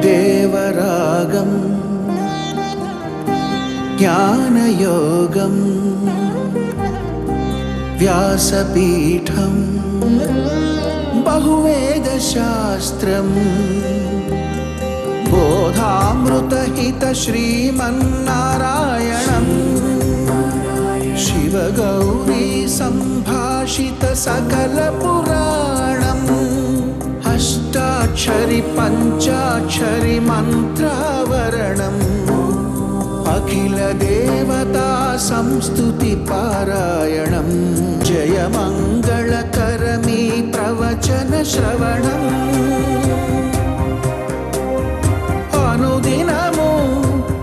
దేవరాగం జ్ఞానయోగం వ్యాసపీఠం బహువేదశాస్త్రం బోధామృతహిత శ్రీమన్నారాయణం శివగౌరీ సంభాషిత సకల పురాణం అష్టాక్షరి పంచాక్షరి మంత్రావరణం అఖిల దేవతా సంస్తుతి పారాయణం జయమంగళకరమీ ప్రవచన శ్రవణం అనుదినము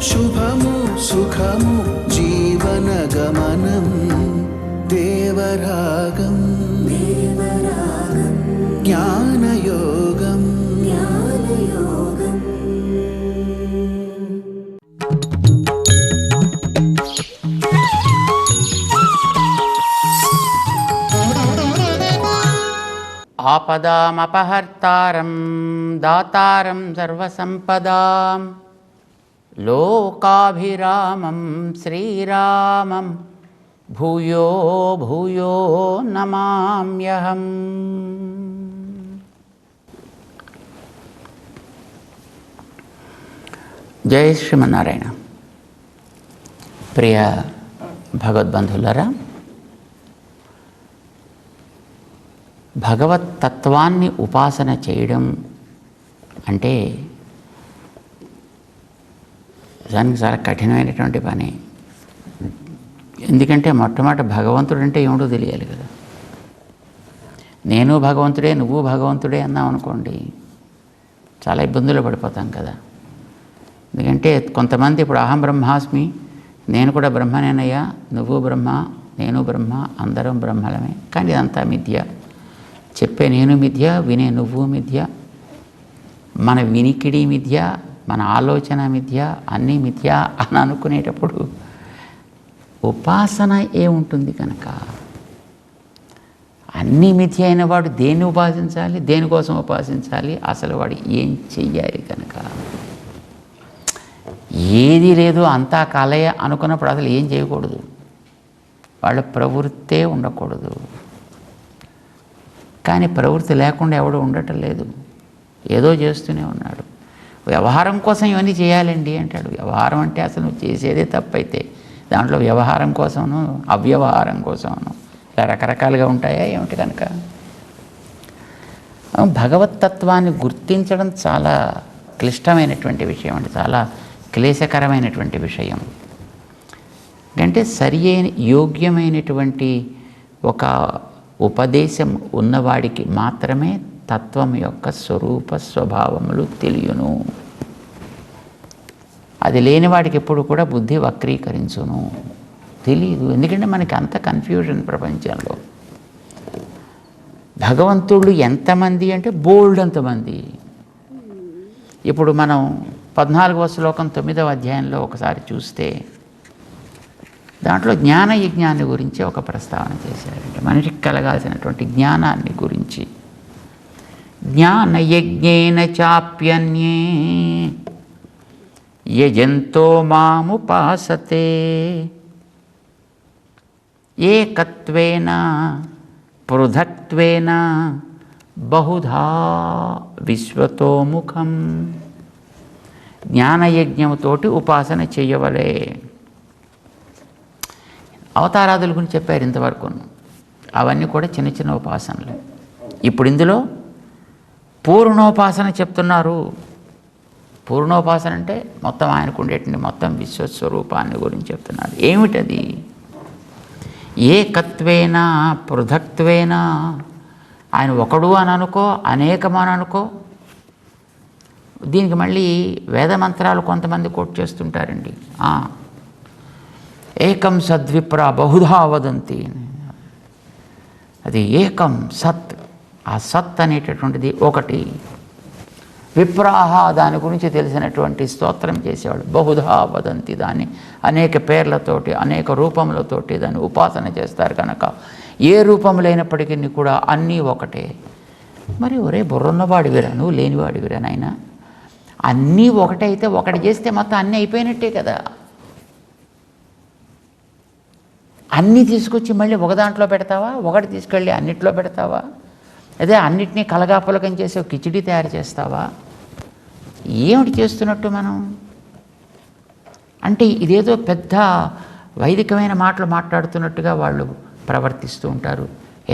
శుభము సుఖము జీవన గమనం దేవరాగం జ్ఞానయోగం ఆపదామపహర్తారం దాతారం సర్వసంపదాం లోకాభిరామం శ్రీరామం భూయో భూయో నమామ్యహం. జై శ్రీమన్నారాయణ. ప్రియ భగవద్బంధులారా, భగవత్ తత్వాన్ని ఉపాసన చేయడం అంటే దానికి చాలా కఠినమైనటువంటి పని. ఎందుకంటే మొట్టమొదటి భగవంతుడు అంటే ఏమిటో తెలియాలి కదా. నేను భగవంతుడే నువ్వు భగవంతుడే అన్నాం అనుకోండి, చాలా ఇబ్బందులు పడిపోతాం కదా. ఎందుకంటే కొంతమంది ఇప్పుడు అహం బ్రహ్మాస్మి, నేను కూడా బ్రహ్మనేనయ్యా, నువ్వు బ్రహ్మ నేను బ్రహ్మ అందరం బ్రహ్మలమే, కానీ ఇదంతా మిథ్య. చెప్పే నేను మిథ్య, వినే నువ్వు మిథ్య, మన వినికిడి మిథ్య, మన ఆలోచన మిథ్య, అన్నీ మిథ్య అని అనుకునేటప్పుడు ఉపాసన ఏముంటుంది కనుక? అన్నీ మిథ్య అయిన వాడు దేన్ని ఉపాసించాలి, దేనికోసం ఉపాసించాలి, అసలు వాడు ఏం చెయ్యాలి కనుక? ఏది లేదు అంతా కలయ అనుకున్నప్పుడు అసలు ఏం చేయకూడదు, వాళ్ళ ప్రవృత్తే ఉండకూడదు. కానీ ప్రవృత్తి లేకుండా ఎవడు ఉండటం లేదు, ఏదో చేస్తూనే ఉన్నాడు. వ్యవహారం కోసం ఇవన్నీ చేయాలండి అంటాడు. వ్యవహారం అంటే అసలు నువ్వు చేసేదే తప్పైతే దాంట్లో వ్యవహారం కోసము అవ్యవహారం కోసము ఇలా రకరకాలుగా ఉంటాయా ఏమిటి కనుక? భగవత్తత్వాన్ని గుర్తించడం చాలా క్లిష్టమైనటువంటి విషయం అండి, చాలా క్లేశకరమైనటువంటి విషయం. అంటే సరి అయిన యోగ్యమైనటువంటి ఒక ఉపదేశం ఉన్నవాడికి మాత్రమే తత్వం యొక్క స్వరూప స్వభావములు తెలియను. అది లేనివాడికి ఎప్పుడు కూడా బుద్ధి వక్రీకరించును, తెలియదు. ఎందుకంటే మనకి అంత కన్ఫ్యూజన్ ప్రపంచంలో. భగవంతుళ్ళు ఎంతమంది అంటే బోల్డ్ అంతమంది. ఇప్పుడు మనం 14వ శ్లోకం 9వ అధ్యాయంలో ఒకసారి చూస్తే దాంట్లో జ్ఞానయజ్ఞాన్ని గురించి ఒక ప్రస్తావన చేశారంటే మనిషికి కలగాల్సినటువంటి జ్ఞానాన్ని గురించి. జ్ఞానయజ్ఞేన చాప్యన్యే యజంతో మాముపాసతే ఏకత్వేన పృథక్త్వేన బహుధా విశ్వతోముఖం. జ్ఞానయజ్ఞముతోటి ఉపాసన చేయవలే. అవతారాదుల గురించి చెప్పారు ఇంతవరకు. అవన్నీ కూడా చిన్న చిన్న ఉపాసనలు. ఇప్పుడు ఇందులో పూర్ణోపాసన చెప్తున్నారు. పూర్ణోపాసన అంటే మొత్తం ఆయనకు ఉండేటువంటి మొత్తం విశ్వస్వరూపాన్ని గురించి చెప్తున్నారు. ఏమిటది? ఏకత్వేన పృథక్త్వేన, ఆయన ఒకడు అని అనుకో, అనేకం అని అనుకో. దీనికి మళ్ళీ వేదమంత్రాలు కొంతమంది కోట్ చేస్తుంటారండి. ఏకం సద్విప్ర బహుధా వదంతి. అది ఏకం సత్, ఆ సత్ అనేటటువంటిది ఒకటి. విప్రాహ దాని గురించి తెలిసినటువంటి స్తోత్రం చేసేవాడు. బహుధా వదంతి, దాన్ని అనేక పేర్లతోటి అనేక రూపములతోటి దాన్ని ఉపాసన చేస్తారు కనుక ఏ రూపములైనప్పటికీ కూడా అన్నీ ఒకటే. మరి ఒరే బుర్రున్నవాడివిరా, నువ్వు లేనివాడివిరా నాయన అన్నీ ఒకటైతే ఒకటి చేస్తే మొత్తం అన్నీ అయిపోయినట్టే కదా. అన్నీ తీసుకొచ్చి మళ్ళీ ఒక దాంట్లో పెడతావా, ఒకటి తీసుకెళ్ళి అన్నిట్లో పెడతావా, అదే అన్నిటినీ కలగాపులకం చేసి ఒక కిచిడి తయారు చేస్తావా? ఏమిటి చేస్తున్నట్టు మనం? అంటే ఇదేదో పెద్ద వైదికమైన మాటలు మాట్లాడుతున్నట్టుగా వాళ్ళు ప్రవర్తిస్తూ ఉంటారు.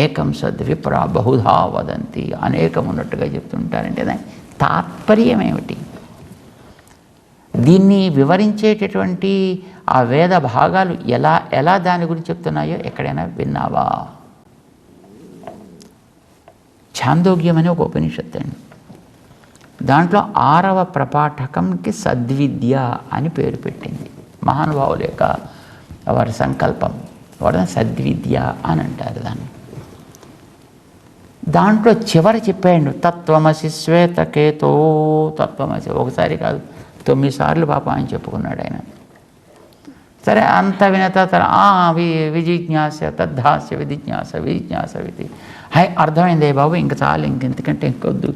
ఏకం సద్విప్ర బహుధా వదంతి, అనేకం ఉన్నట్టుగా చెప్తుంటారంటే దాని తాత్పర్యం ఏమిటి? దీన్ని వివరించేటటువంటి ఆ వేద భాగాలు ఎలా దాని గురించి చెప్తున్నాయో ఎక్కడైనా విన్నావా? ఛాందోగ్యం అనే ఒక ఉపనిషత్తు అండి. దాంట్లో 6వ ప్రపాఠకంకి సద్విద్య అని పేరు పెట్టింది. మహానుభావుల యొక్క వారి సంకల్పం, వాడు సద్విద్య అని అంటారు దాన్ని. దాంట్లో చివరి చెప్పాడు తత్వమసి శ్వేతకేతో, తత్వమసి ఒకసారి కాదు 9 సార్లు పాపం ఆయన చెప్పుకున్నాడు ఆయన. సరే అంత విన విజిజ్ఞాస తద్ధాస్య విధిజ్ఞాస విజిజ్ఞాస విధి. అర్థమైందే బాబు, ఇంక చాలు, ఇంకెందుకంటే ఇంకొద్దు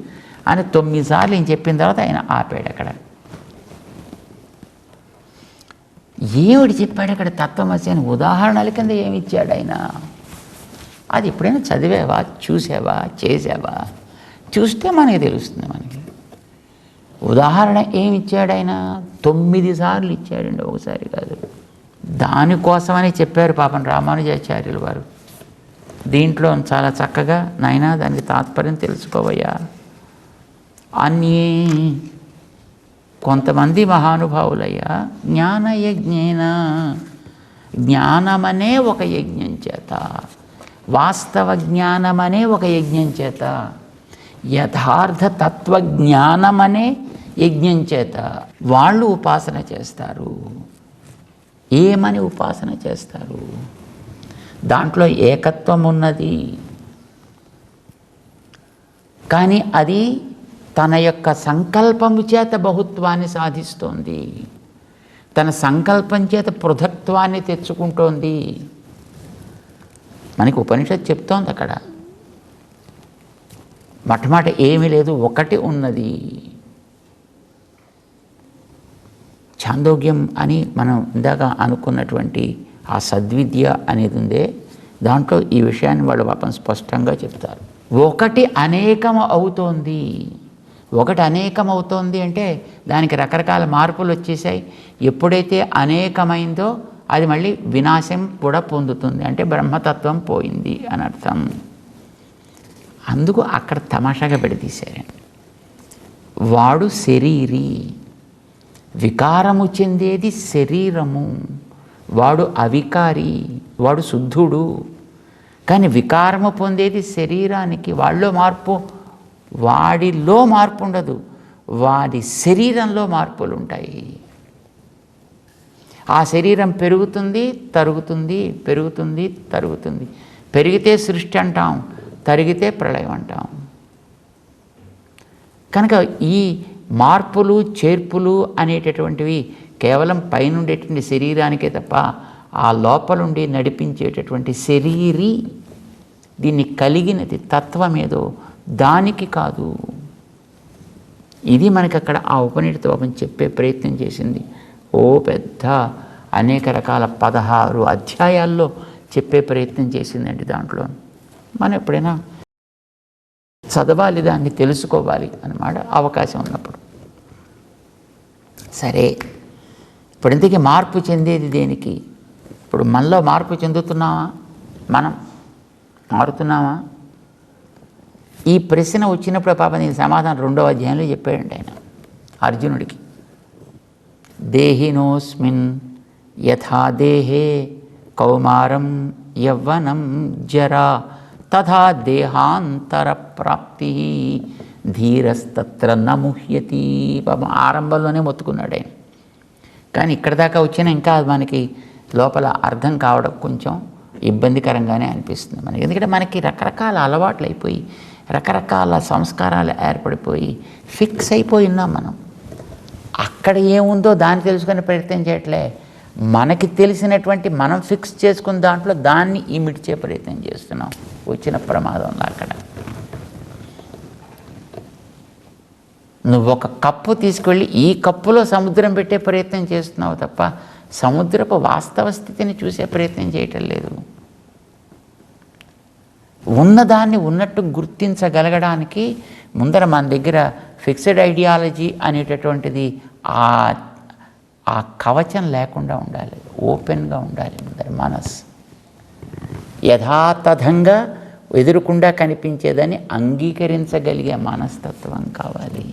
అని 9 సార్లు ఈయన చెప్పిన తర్వాత ఆయన ఆపాడు. అక్కడ ఏమిటి చెప్పాడు అక్కడ? తత్వమసి అని ఉదాహరణల కింద ఏమి ఇచ్చాడు ఆయన? అది ఎప్పుడైనా చదివావా, చూసావా, చేసావా? చూస్తే మనకి తెలుస్తుంది. మనకి ఉదాహరణ ఏమి ఇచ్చాడు ఆయన? 9 సార్లు ఇచ్చాడండి, ఒకసారి కాదు. దానికోసమని చెప్పారు పాపం రామానుజాచార్యులు వారు. దీంట్లో చాలా చక్కగా, నాయనా దానికి తాత్పర్యం తెలుసుకోవయ్యా అని కొంతమంది మహానుభావులయ్యా జ్ఞానయజ్ఞేన, జ్ఞానమనే ఒక యజ్ఞం చేత, వాస్తవ జ్ఞానమనే ఒక యజ్ఞం చేత, యథార్థ తత్వజ్ఞానమనే యజ్ఞం చేత వాళ్ళు ఉపాసన చేస్తారు. ఏమని ఉపాసన చేస్తారు? దాంట్లో ఏకత్వం ఉన్నది, కానీ అది తన యొక్క సంకల్పము చేత బహుత్వాన్ని సాధిస్తోంది, తన సంకల్పం చేత పృథక్త్వాన్ని తెచ్చుకుంటోంది. మనకి ఉపనిషత్తు చెప్తోంది అక్కడ మొట్టమొదట ఏమీ లేదు, ఒకటి ఉన్నది. ఛాందోగ్యం అని మనం ఇందాక అనుకున్నటువంటి ఆ సద్విద్య అనేది ఉందే, దాంట్లో ఈ విషయాన్ని వాళ్ళు పాపం స్పష్టంగా చెప్తారు. ఒకటి అనేకం అవుతోంది. ఒకటి అనేకం అవుతోంది అంటే దానికి రకరకాల మార్పులు వచ్చేసాయి. ఎప్పుడైతే అనేకమైందో అది మళ్ళీ వినాశం కూడా పొందుతుంది, అంటే బ్రహ్మతత్వం పోయింది అని అర్థం. అందుకు అక్కడ తమాషాగా పెడతీశారండి. వాడు శరీరి, వికారము చెందేది శరీరము, వాడు అవికారి, వాడు శుద్ధుడు. కానీ వికారము పొందేది శరీరానికి. వాళ్ళలో మార్పు, వాడిలో మార్పు ఉండదు, వాడి శరీరంలో మార్పులు ఉంటాయి. ఆ శరీరం పెరుగుతుంది, తరుగుతుంది, పెరుగుతుంది, తరుగుతుంది. పెరిగితే సృష్టి అంటాం, తరిగితే ప్రళయం అంటాం. కనుక ఈ మార్పులు చేర్పులు అనేటటువంటివి కేవలం పైనుండేటువంటి శరీరానికే తప్ప ఆ లోపలుండి నడిపించేటటువంటి శరీరి, దీన్ని కలిగినది తత్వమేదో దానికి కాదు. ఇది మనకి అక్కడ ఆ ఉపనిషత్తు చెప్పే ప్రయత్నం చేసింది. ఓ పెద్ద అనేక రకాల 16 అధ్యాయాల్లో చెప్పే ప్రయత్నం చేసిందండి. దాంట్లో మనం ఎప్పుడైనా చదవాలి, దాన్ని తెలుసుకోవాలి అన్నమాట అవకాశం ఉన్నప్పుడు. సరే, ఇప్పుడు ఇంతకీ మార్పు చెందేది దేనికి? ఇప్పుడు మనలో మార్పు చెందుతున్నావా? మనం మారుతున్నావా? ఈ ప్రశ్న వచ్చినప్పుడు పాపం దీని సమాధానం 2వ అధ్యాయంలో చెప్పాడండి ఆయన అర్జునుడికి. దేహినోస్మిన్ యథా దేహే కౌమారం యవ్వనం జరా తథా దేహాంతర ప్రాప్తి ధీరస్తత్ర నముహ్యతి. పాపం ఆరంభంలోనే మొత్తుకున్నాడు ఆయన. కానీ ఇక్కడ దాకా వచ్చినా ఇంకా మనకి లోపల అర్థం కావడం కొంచెం ఇబ్బందికరంగానే అనిపిస్తుంది మనకి. ఎందుకంటే మనకి రకరకాల అలవాట్లు అయిపోయి, రకరకాల సంస్కారాలు ఏర్పడిపోయి ఫిక్స్ అయిపోయి ఉన్నాం మనం. అక్కడ ఏముందో దాన్ని తెలుసుకునే ప్రయత్నం చేయట్లే, మనకి తెలిసినటువంటి మనం ఫిక్స్ చేసుకున్న దాంట్లో దాన్ని ఇమిడ్చే ప్రయత్నం చేస్తున్నాం. వచ్చిన ప్రమాదంలో అక్కడ నువ్వు ఒక కప్పు తీసుకెళ్ళి ఈ కప్పులో సముద్రం పెట్టే ప్రయత్నం చేస్తున్నావు తప్ప సముద్రపు వాస్తవ స్థితిని చూసే ప్రయత్నం చేయటం లేదు. ఉన్నదాన్ని ఉన్నట్టు గుర్తించగలగడానికి ముందర మన దగ్గర ఫిక్స్డ్ ఐడియాలజీ అనేటటువంటిది ఆ కవచం లేకుండా ఉండాలి, ఓపెన్గా ఉండాలి. ముందర మనస్సు యథాతథంగా ఎదురుకుండా కనిపించేదని అంగీకరించగలిగే మనస్తత్వం కావాలి.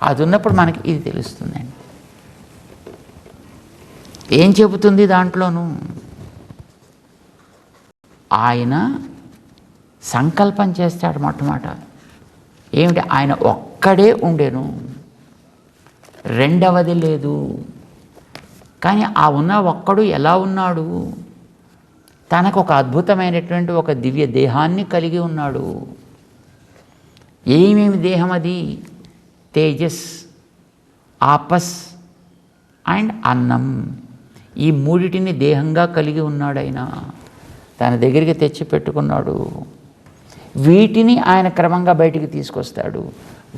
అది ఉన్నప్పుడు మనకి ఇది తెలుస్తుందండి. ఏం చెబుతుంది దాంట్లోనూ? ఆయన సంకల్పం చేస్తాడు మొట్టమొదట. ఏమిటి? ఆయన ఒక్కడే ఉండెను, రెండవది లేదు. కానీ ఆ ఉన్న ఒక్కడు ఎలా ఉన్నాడు? తనకు ఒక అద్భుతమైనటువంటి ఒక దివ్య దేహాన్ని కలిగి ఉన్నాడు. ఏమేమి దేహం అది? తేజస్, ఆపస్ అండ్ అన్నం. ఈ మూడిటిని దేహంగా కలిగి ఉన్నాడు. ఆయన తన దగ్గరికి తెచ్చి పెట్టుకున్నాడు. వీటిని ఆయన క్రమంగా బయటికి తీసుకొస్తాడు.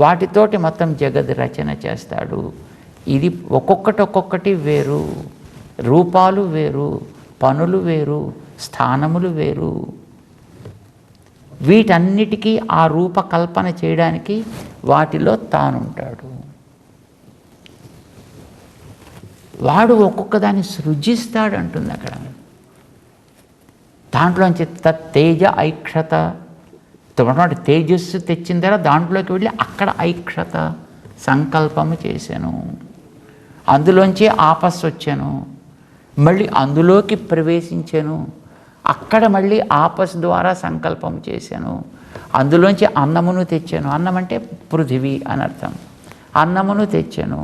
వాటితోటి మొత్తం జగద్ రచన చేస్తాడు. ఇది ఒక్కొక్కటి వేరు, రూపాలు వేరు, పనులు వేరు, స్థానములు వేరు. వీటన్నిటికీ ఆ రూపకల్పన చేయడానికి వాటిలో తానుంటాడు. వాడు ఒక్కొక్క దాన్ని సృజిస్తాడు అంటుంది అక్కడ. దాంట్లోంచి తేజ ఐక్షత, తేజస్సు తెచ్చిన తర్వాత దాంట్లోకి వెళ్ళి అక్కడ ఐక్షత సంకల్పము చేశాను. అందులోంచి ఆపస్ వచ్చాను, మళ్ళీ అందులోకి ప్రవేశించాను, అక్కడ మళ్ళీ ఆపస్ ద్వారా సంకల్పం చేశాను. అందులోంచి అన్నమును తెచ్చాను. అన్నం అంటే పృథివీ అనర్థం. అన్నమును తెచ్చాను,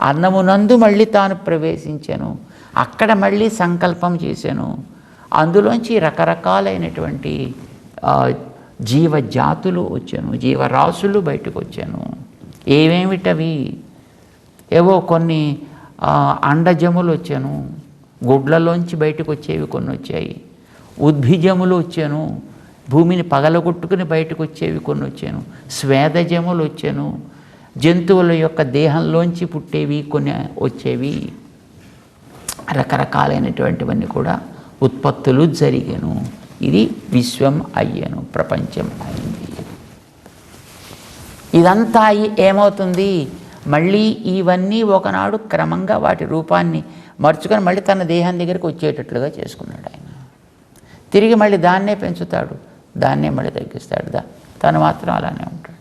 అన్నమునందు మళ్ళీ తాను ప్రవేశించాను, అక్కడ మళ్ళీ సంకల్పం చేశాను. అందులోంచి రకరకాలైనటువంటి జీవజాతులు వచ్చాను, జీవరాశులు బయటకు వచ్చాను. ఏమేమిటవి? ఏవో కొన్ని అండజములు వచ్చాను, గుడ్లలోంచి బయటకు వచ్చేవి కొన్ని వచ్చాయి. ఉద్భిజములు వచ్చాను, భూమిని పగలగొట్టుకుని బయటకు వచ్చేవి కొన్ని వచ్చాను. స్వేదజములు వచ్చాను, జంతువుల యొక్క దేహంలోంచి పుట్టేవి కొన్ని వచ్చేవి. రకరకాలైనటువంటివన్నీ కూడా ఉత్పత్తులు జరిగాను. ఇది విశ్వం అయ్యను, ప్రపంచం అయింది. ఇదంతా ఏమవుతుంది? మళ్ళీ ఇవన్నీ ఒకనాడు క్రమంగా వాటి రూపాన్ని మర్చుకొని మళ్ళీ తన దేహం దగ్గరికి వచ్చేటట్లుగా చేసుకున్నాడు ఆయన. తిరిగి మళ్ళీ దాన్నే పెంచుతాడు, దాన్నే మళ్ళీ తగ్గిస్తాడు. తను మాత్రం అలానే ఉంటాడు.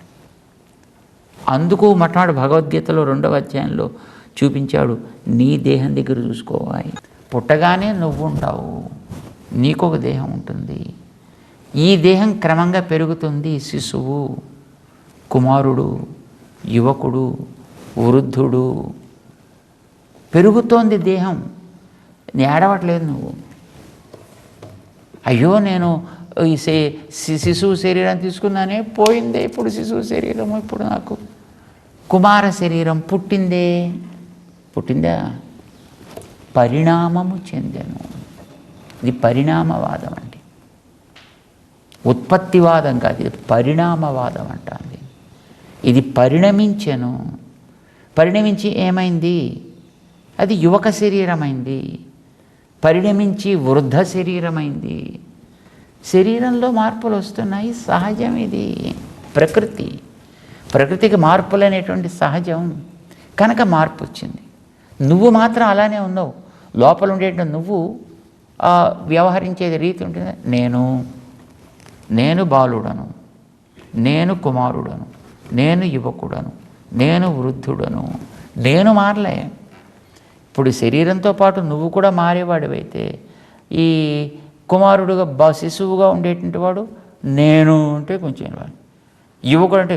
అందుకు మొట్టమొదటి భగవద్గీతలో 2వ అధ్యాయంలో చూపించాడు, నీ దేహం దగ్గర చూసుకోవాలి. పుట్టగానే నువ్వు ఉంటావు, నీకు ఒక దేహం ఉంటుంది. ఈ దేహం క్రమంగా పెరుగుతుంది. శిశువు, కుమారుడు, యువకుడు, వృద్ధుడు, పెరుగుతోంది దేహం. ఏడవట్లేదు నువ్వు. అయ్యో నేను ఈ శిశువు శరీరం తీసుకున్నానే, పోయిందే ఇప్పుడు శిశువు శరీరం, ఇప్పుడు నాకు కుమార శరీరం పుట్టిందా? పరిణామము చెందెను. ఇది పరిణామవాదం అండి, ఉత్పత్తివాదం కాదు. ఇది పరిణామవాదం అంటుంది. ఇది పరిణమించెను. పరిణమించి ఏమైంది? అది యువక శరీరమైంది. పరిణమించి వృద్ధ శరీరమైంది. శరీరంలో మార్పులు వస్తున్నాయి, సహజం. ఇది ప్రకృతికి మార్పులు అనేటువంటి సహజం. కనుక మార్పు వచ్చింది. నువ్వు మాత్రం అలానే ఉన్నావు. లోపల ఉండేటువంటి నువ్వు వ్యవహరించేది రీతి ఉంటుంది. నేను బాలుడను, నేను కుమారుడను, నేను యువకుడను, నేను వృద్ధుడను. నేను మారలే. ఇప్పుడు శరీరంతో పాటు నువ్వు కూడా మారేవాడివైతే ఈ కుమారుడుగా శిశువుగా ఉండేటువంటి వాడు నేను అంటే కొంచెం వాడు, యువకుడు అంటే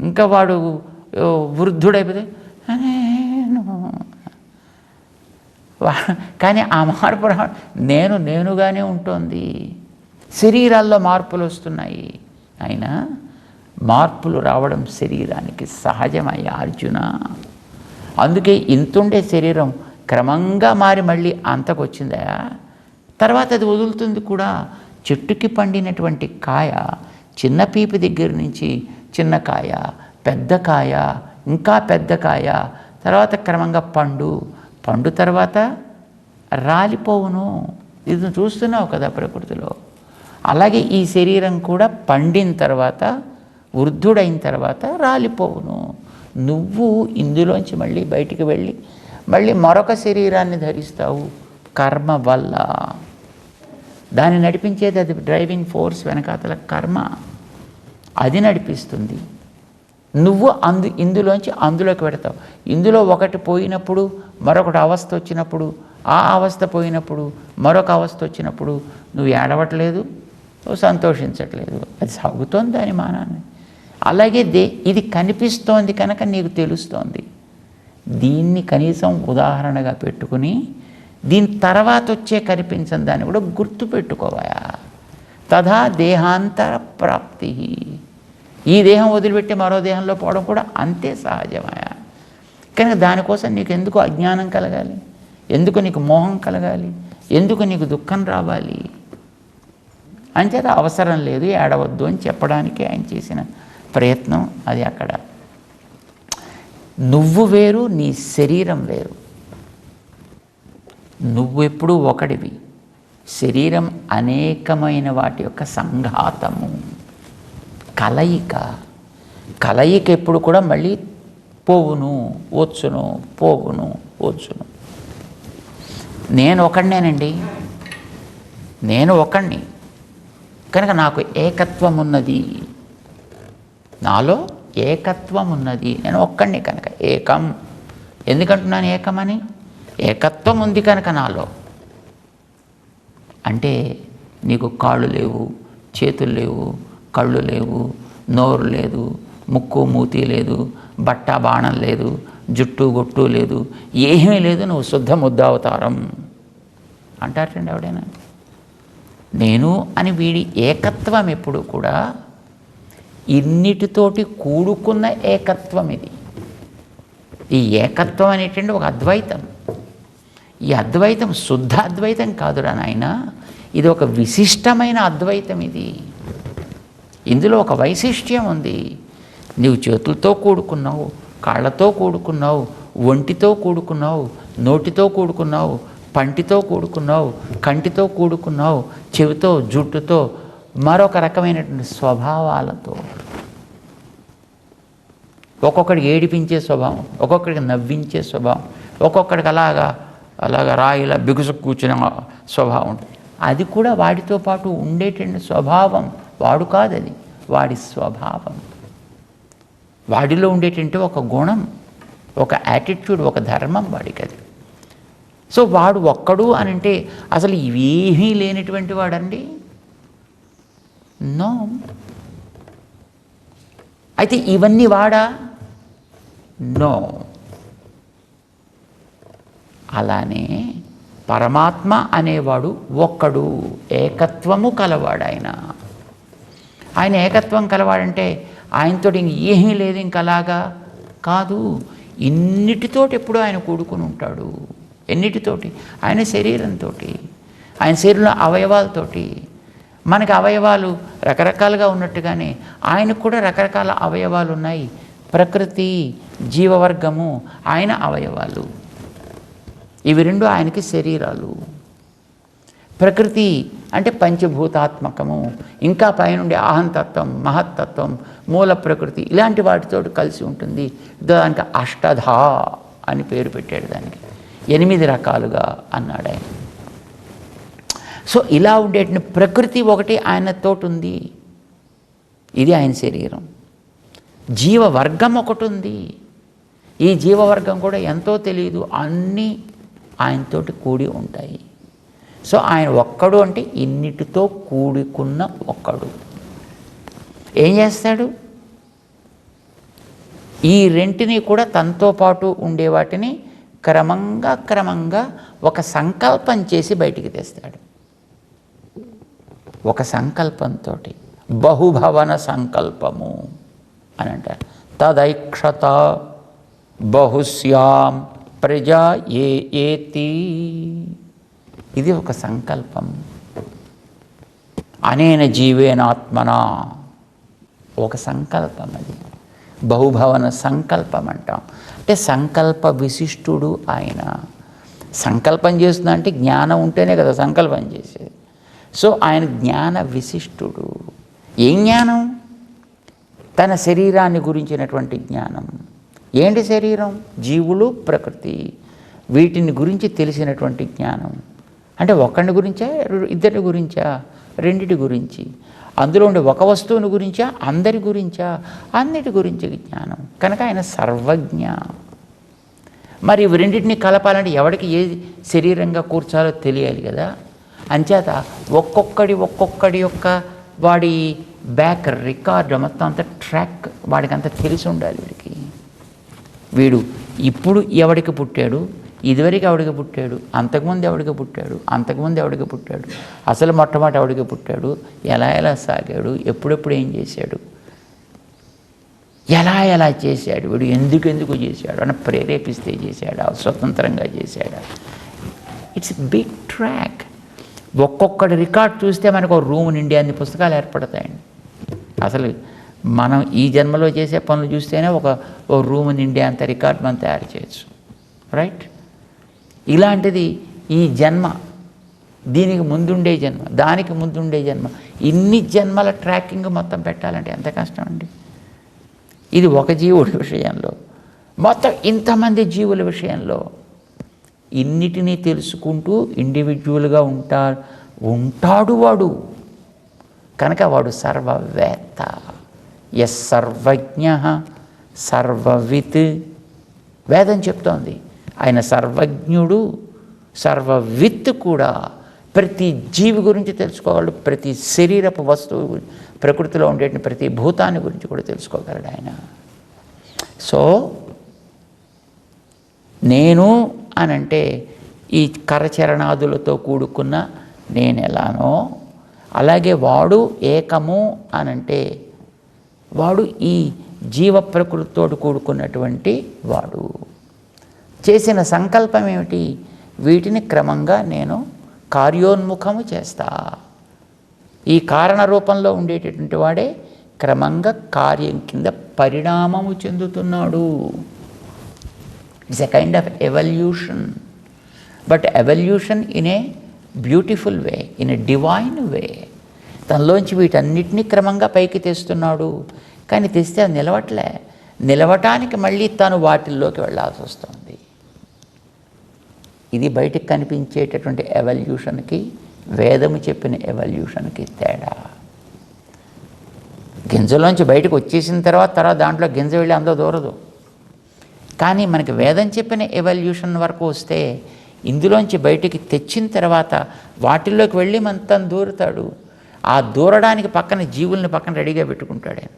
ఇంకా వాడు వృద్ధుడైపోతే కానీ ఆ మార్పు నేనుగానే ఉంటుంది. శరీరాల్లో మార్పులు వస్తున్నాయి. అయినా మార్పులు రావడం శరీరానికి సహజమయ్యా అర్జున. అందుకే ఇంతుండే శరీరం క్రమంగా మారి మళ్ళీ అంతకొచ్చిందా, తర్వాత అది వదులుతుంది కూడా. చెట్టుకి పండినటువంటి కాయ చిన్న పీపు దగ్గర నుంచి చిన్న కాయ, పెద్ద కాయ, ఇంకా పెద్ద కాయ, తర్వాత క్రమంగా పండు తర్వాత రాలిపోవును. ఇది చూస్తున్నావు కదా ప్రకృతిలో. అలాగే ఈ శరీరం కూడా పండిన తర్వాత, వృద్ధుడైన తర్వాత రాలిపోవును. నువ్వు ఇందులోంచి మళ్ళీ బయటికి వెళ్ళి మళ్ళీ మరొక శరీరాన్ని ధరిస్తావు కర్మ వల్ల. దాన్ని నడిపించేది అది, డ్రైవింగ్ ఫోర్స్ వెనకాతల కర్మ, అది నడిపిస్తుంది. నువ్వు ఇందులోంచి అందులోకి పెడతావు. ఇందులో ఒకటి పోయినప్పుడు మరొకటి అవస్థ వచ్చినప్పుడు, ఆ అవస్థ పోయినప్పుడు మరొక అవస్థ వచ్చినప్పుడు నువ్వు ఏడవట్లేదు, నువ్వు సంతోషించట్లేదు, అది సాగుతోంది దాని మానాన్ని. అలాగే ఇది కనిపిస్తోంది కనుక నీకు తెలుస్తోంది. దీన్ని కనీసం ఉదాహరణగా పెట్టుకుని దీని తర్వాత వచ్చే కనిపించని దాన్ని కూడా గుర్తు పెట్టుకోవా. తథా దేహాంతర ప్రాప్తి. ఈ దేహం వదిలిపెట్టి మరో దేహంలో పోవడం కూడా అంతే సహజమయా. కనుక దానికోసం నీకు ఎందుకు అజ్ఞానం కలగాలి? ఎందుకు నీకు మోహం కలగాలి? ఎందుకు నీకు దుఃఖం రావాలి? అంచేత అవసరం లేదు, ఏడవద్దు అని చెప్పడానికి ఆయన చేసిన ప్రయత్నం అది. అక్కడ నువ్వు వేరు, నీ శరీరం వేరు. నువ్వెప్పుడు ఒకడివి, శరీరం అనేకమైన వాటి యొక్క సంఘాతము, కలయిక ఎప్పుడు కూడా మళ్ళీ పోవును వచ్చును, పోవును వచ్చును. నేను ఒకడిని కనుక నాకు ఏకత్వం ఉన్నది, నాలో ఏకత్వం ఉన్నది, నేను ఒక్కడిని కనుక ఏకం. ఎందుకంటున్నాను ఏకమని? ఏకత్వం ఉంది కనుక నాలో. అంటే నీకు కాళ్ళు లేవు, చేతులు లేవు, కళ్ళు లేవు, నోరు లేదు, ముక్కు మూతి లేదు, బట్ట బాణం లేదు, జుట్టు గొట్టు లేదు, ఏమీ లేదు, నువ్వు శుద్ధ ముద్దావతారం అంటారండి ఎవడైనా? నేను అని వీడి ఏకత్వం ఎప్పుడు కూడా ఇన్నిటితోటి కూడుకున్న ఏకత్వం ఇది. ఈ ఏకత్వం అనేటువంటి ఒక అద్వైతం. ఈ అద్వైతం శుద్ధ అద్వైతం కాదురా నాయన, ఇది ఒక విశిష్టమైన అద్వైతం. ఇది ఇందులో ఒక వైశిష్ట్యం ఉంది. నీవు చేతులతో కూడుకున్నావు, కాళ్ళతో కూడుకున్నావు, ఒంటితో కూడుకున్నావు, నోటితో కూడుకున్నావు, పంటితో కూడుకున్నావు, కంటితో కూడుకున్నావు, చెవితో, జుట్టుతో, మరొక రకమైనటువంటి స్వభావాలతో. ఒక్కొక్కడికి ఏడిపించే స్వభావం, ఒక్కొక్కడికి నవ్వించే స్వభావం, ఒక్కొక్కడికి అలాగా రాయిలా బిగుసు కూర్చునే స్వభావం ఉంటుంది. అది కూడా వాడితో పాటు ఉండేటువంటి స్వభావం. వాడు కాదు, అది వాడి స్వభావం. వాడిలో ఉండేటువంటి ఒక గుణం, ఒక యాటిట్యూడ్, ఒక ధర్మం వాడికి అది. సో వాడు ఒక్కడు అని అంటే అసలు ఇవేమీ లేనటువంటి వాడండి. నో. అయితే ఇవన్నీ వాడా? నో. అలానే పరమాత్మ అనేవాడు ఒక్కడు, ఏకత్వము కలవాడు. ఆయన ఏకత్వం కలవాడంటే ఆయనతో ఇంక ఏమీ లేదు, ఇంక అలాగా కాదు. ఇన్నిటితోటి ఎప్పుడూ ఆయన కూడుకుని ఉంటాడు. ఎన్నిటితోటి? ఆయన శరీరంతో, ఆయన శరీరంలో అవయవాలతోటి. మనకి అవయవాలు రకరకాలుగా ఉన్నట్టుగానే ఆయనకు కూడా రకరకాల అవయవాలు ఉన్నాయి. ప్రకృతి, జీవవర్గము ఆయన అవయవాలు. ఇవి రెండు ఆయనకి శరీరాలు. ప్రకృతి అంటే పంచభూతాత్మకము, ఇంకా పైనుండి అహంతత్వం, మహత్తత్వం, మూల ప్రకృతి, ఇలాంటి వాటితో కలిసి ఉంటుంది. దానికి అష్టధా అని పేరు పెట్టాడు. దానికి 8 రకాలుగా అన్నాడు ఆయన. సో ఇలా ఉండేటువంటి ప్రకృతి ఒకటి ఆయనతోటి ఉంది. ఇది ఆయన శరీరం. జీవవర్గం ఒకటి ఉంది. ఈ జీవవర్గం కూడా ఎంతో తెలియదు, అన్నీ ఆయనతోటి కూడి ఉంటాయి. సో ఆయన ఒక్కడు అంటే ఇన్నిటితో కూడుకున్న ఒక్కడు. ఏం చేస్తాడు? ఈ రెంటిని కూడా తనతో పాటు ఉండే వాటిని క్రమంగా ఒక సంకల్పం చేసి బయటికి తెస్తాడు. ఒక సంకల్పంతో, బహుభవన సంకల్పము అని అంటారు. తదైక్షత బహుశ్యాం ప్రజా ఏతి. ఇది ఒక సంకల్పం. అనేన జీవేనాత్మన ఒక సంకల్పం అది. బహుభవన సంకల్పం అంటాం. అంటే సంకల్ప విశిష్టుడు ఆయన. సంకల్పం చేస్తున్నా అంటే జ్ఞానం ఉంటేనే కదా సంకల్పం చేసేది. సో ఆయన జ్ఞాన విశిష్టుడు. ఏం జ్ఞానం? తన శరీరాన్ని గురించినటువంటి జ్ఞానం. ఏంటి శరీరం? జీవులు, ప్రకృతి, వీటిని గురించి తెలిసినటువంటి జ్ఞానం. అంటే ఒక్కడి గురించా, ఇద్దరి గురించా, రెండిటి గురించి. అందులో ఉండే ఒక వస్తువుని గురించా, అందరి గురించా, అన్నిటి గురించి జ్ఞానం. కనుక ఆయన సర్వజ్ఞ. మరి ఇవి రెండింటిని కలపాలంటే ఎవరికి ఏ శరీరంగా కూర్చాలో తెలియాలి కదా. అంచేత ఒక్కొక్కడి యొక్క వాడి బ్యాక్ రికార్డు మొత్తం అంత ట్రాక్ వాడికి అంత తెలిసి ఉండాలి. వీడు ఇప్పుడు ఎవడికి పుట్టాడు, ఇదివరకు ఎవడికి పుట్టాడు, అంతకుముందు ఎవడికి పుట్టాడు, అంతకుముందు ఎవడికి పుట్టాడు, అసలు మొట్టమొదటి ఎవడికి పుట్టాడు, ఎలా సాగాడు, ఎప్పుడెప్పుడు ఏం చేశాడు, ఎలా చేశాడు, వీడు ఎందుకు చేశాడు అని ప్రేరేపిస్తే చేశాడా, స్వతంత్రంగా చేశాడా. It's big track. ఒక్కొక్కటి రికార్డ్ చూస్తే మనకు ఒక రూమ్ నిండి అన్ని పుస్తకాలు ఏర్పడతాయండి. అసలు మనం ఈ జన్మలో చేసే పనులు చూస్తేనే ఒక రూమ్ నిండి అంత రికార్డ్ మనం తయారు చేయొచ్చు. రైట్? ఇలాంటిది ఈ జన్మ, దీనికి ముందుండే జన్మ, దానికి ముందుండే జన్మ, ఇన్ని జన్మల ట్రాకింగ్ మొత్తం పెట్టాలంటే ఎంత కష్టం అండి. ఇది ఒక జీవుడి విషయంలో, మొత్తం ఇంతమంది జీవుల విషయంలో ఇన్నిటినీ తెలుసుకుంటూ ఇండివిజువల్గా ఉంటాడు వాడు. కనుక వాడు సర్వవేత్త. ఎస్ సర్వజ్ఞ సర్వవిత్. వేదం చెప్తోంది ఆయన సర్వజ్ఞుడు, సర్వవిత్ కూడా. ప్రతి జీవి గురించి తెలుసుకోగలడు, ప్రతి శరీరపు వస్తువు గురించి, ప్రకృతిలో ఉండే ప్రతి భూతాన్ని గురించి కూడా తెలుసుకోగలడు ఆయన. సో నేను అనంటే ఈ కరచరణాదులతో కూడుకున్న నేను ఎలానో, అలాగే వాడు ఏకము అనంటే వాడు ఈ జీవ ప్రకృతితో కూడుకున్నటువంటి వాడు. చేసిన సంకల్పం ఏమిటి? వీటిని క్రమంగా నేను కార్యోన్ముఖము చేస్తా. ఈ కారణ రూపంలో ఉండేటటువంటి వాడే క్రమంగా కార్యం కింద పరిణామము చెందుతున్నాడు. It's a kind of evolution, but evolution in a beautiful way, in a divine way. తనలోంచి వీటన్నిటినీ క్రమంగా పైకి తెస్తున్నాడు. కానీ తెస్తే అది నిలవటానికి మళ్ళీ తను వాటిల్లోకి వెళ్ళాల్సి వస్తుంది. ఇది బయటికి కనిపించేటటువంటి ఎవల్యూషన్కి, వేదము చెప్పిన ఎవల్యూషన్కి తేడా. గింజలోంచి బయటకు వచ్చేసిన తర్వాత దాంట్లో గింజ వెళ్ళి అందో దూరదు. కానీ మనకి వేదం చెప్పిన ఎవల్యూషన్ వరకు వస్తే ఇందులోంచి బయటికి తెచ్చిన తర్వాత వాటిల్లోకి వెళ్ళి తను దూరుతాడు. ఆ దూరడానికి పక్కన జీవుల్ని పక్కన రెడీగా పెట్టుకుంటాడు ఆయన.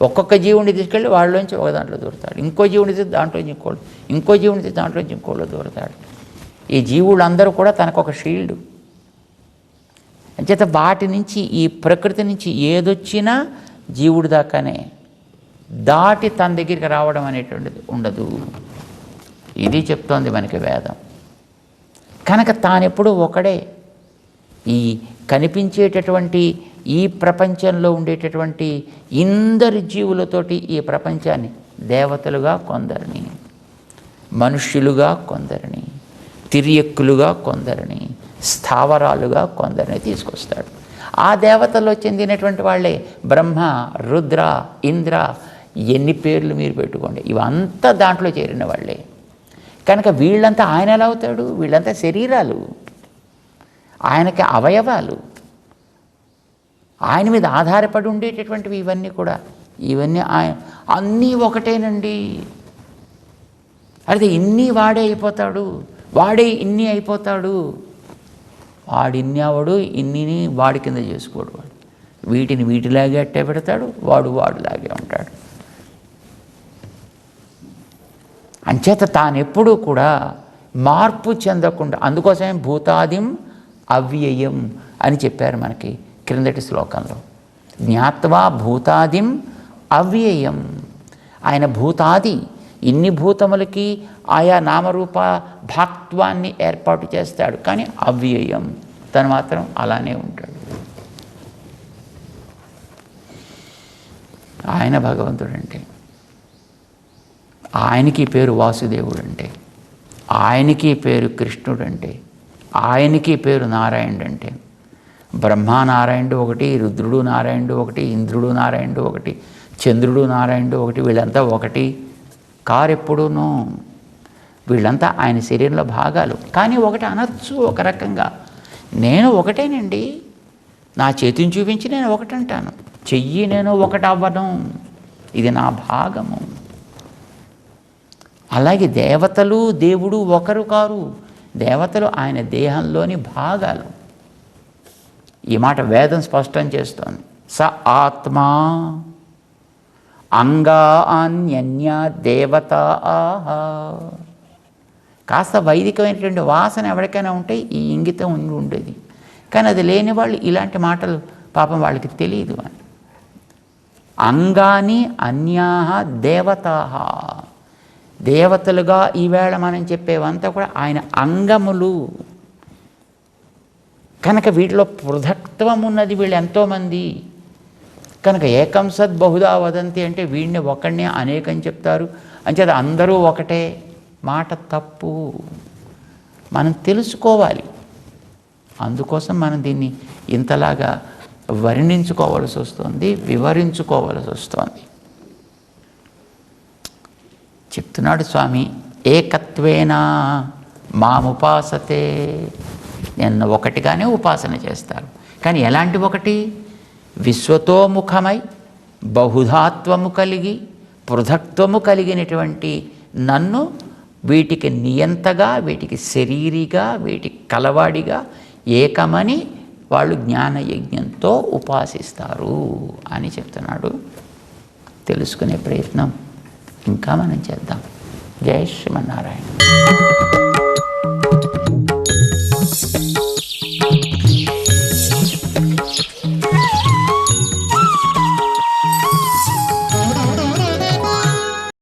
ఒక్కొక్క జీవుని తీసుకెళ్ళి వాళ్ళలోంచి ఒక దాంట్లో దూరుతాడు, ఇంకో జీవుని తీసి దాంట్లోంచి ఇంకో జీవుని తీసి దాంట్లోంచి ఇంకోళ్ళు దూరుతాడు. ఈ జీవులందరూ కూడా తనకొక షీల్డ్. అంచేత వాటి నుంచి, ఈ ప్రకృతి నుంచి ఏదొచ్చినా జీవుడి దాకానే, దాటి తన దగ్గరికి రావడం అనేటువంటిది ఉండదు. ఇది చెప్తోంది మనకి వేదం. కనుక తానెప్పుడు ఒకడే. ఈ కనిపించేటటువంటి ఈ ప్రపంచంలో ఉండేటటువంటి ఇందరి జీవులతోటి ఈ ప్రపంచాన్ని దేవతలుగా కొందరిని, మనుష్యులుగా కొందరిని, తిర్యక్కులుగా కొందరిని, స్థావరాలుగా కొందరిని తీసుకొస్తాడు. ఆ దేవతల్లో చెందినటువంటి వాళ్ళే బ్రహ్మ, రుద్ర, ఇంద్ర, ఎన్ని పేర్లు మీరు పెట్టుకోండి, ఇవంతా దాంట్లో చేరిన వాళ్ళే. కనుక వీళ్ళంతా ఆయన ఎలా అవుతాడు? వీళ్ళంతా శరీరాలు, ఆయనకి అవయవాలు, ఆయన మీద ఆధారపడి ఉండేటటువంటివి ఇవన్నీ కూడా. ఇవన్నీ ఆయన అన్నీ ఒకటేనండి. అయితే ఇన్ని వాడే అయిపోతాడు, వాడే ఇన్ని అయిపోతాడు. వాడిన్ని అవడు, ఇన్నిని వాడి కింద చేసుకోడు. వాడు వీటిని వీటిలాగే అట్టే పెడతాడు, వాడులాగే ఉంటాడు. అంచేత తానెప్పుడూ కూడా మార్పు చెందకుండా, అందుకోసమే భూతాదిం అవ్యయం అని చెప్పారు మనకి క్రిందటి శ్లోకంలో. జ్ఞాత్వా భూతాదిం అవ్యయం. ఆయన భూతాది, ఇన్ని భూతములకి ఆయా నామరూప భాక్త్వాన్ని ఏర్పాటు చేస్తాడు. కానీ అవ్యయం, తను మాత్రం అలానే ఉంటాడు. ఆయన భగవంతుడంటే, ఆయనకి పేరు వాసుదేవుడంటే, ఆయనకి పేరు కృష్ణుడంటే, ఆయనకి పేరు నారాయణుడంటే. బ్రహ్మానారాయణుడు ఒకటి, రుద్రుడు నారాయణుడు ఒకటి, ఇంద్రుడు నారాయణుడు ఒకటి, చంద్రుడు నారాయణుడు ఒకటి, వీళ్ళంతా ఒకటి కారెప్పుడూనూ. వీళ్ళంతా ఆయన శరీరంలో భాగాలు, కానీ ఒకటి అనొచ్చు ఒక రకంగా. నేను ఒకటేనండి, నా చేతిని చూపించి నేను ఒకటంటాను, చెయ్యి నేను ఒకటవ్వను, ఇది నా భాగము. అలాగే దేవతలు దేవుడు ఒకరు కారు, దేవతలు ఆయన దేహంలోని భాగాలు. ఈ మాట వేదం స్పష్టం చేస్తోంది. స ఆత్మా అంగాన్యన్య దేవతా ఆహా. కాస్త వైదికమైనటువంటి వాసన ఎవరికైనా ఉంటే ఈ ఇంగితం ఉండి ఉండేది, కానీ అది లేని వాళ్ళు ఇలాంటి మాటలు పాపం వాళ్ళకి తెలియదు అని. అంగాని అన్యాహ దేవతాహ, దేవతలుగా ఈవేళ మనం చెప్పేవంతా కూడా ఆయన అంగములు కనుక వీటిలో పృథక్త్వం ఉన్నది. వీళ్ళు ఎంతోమంది కనుక ఏకం సద్ బహుదా వదంతి అంటే వీడిని ఒకడిని అనేకం చెప్తారు, అంచేత అందరూ ఒకటే మాట తప్పు. మనం తెలుసుకోవాలి, అందుకోసం మనం దీన్ని ఇంతలాగా వర్ణించుకోవాల్సి వస్తుంది, వివరించుకోవాల్సి వస్తుంది. చెప్తున్నాడు స్వామి, ఏకత్వేన మాముపాసతే, నేను ఒకటిగానే ఉపాసన చేస్తారు. కానీ ఎలాంటి ఒకటి? విశ్వతోముఖమై బహుధాత్వము కలిగి పృథక్త్వము కలిగినటువంటి నన్ను వీటికి నియంతగా, వీటికి శరీరిగా, వీటికి కలవాడిగా ఏకమని వాళ్ళు జ్ఞానయజ్ఞంతో ఉపాసిస్తారు అని చెప్తున్నాడు. తెలుసుకునే ప్రయత్నం ఇంకా మనం చేద్దాం. జై శ్రీమన్నారాయణ.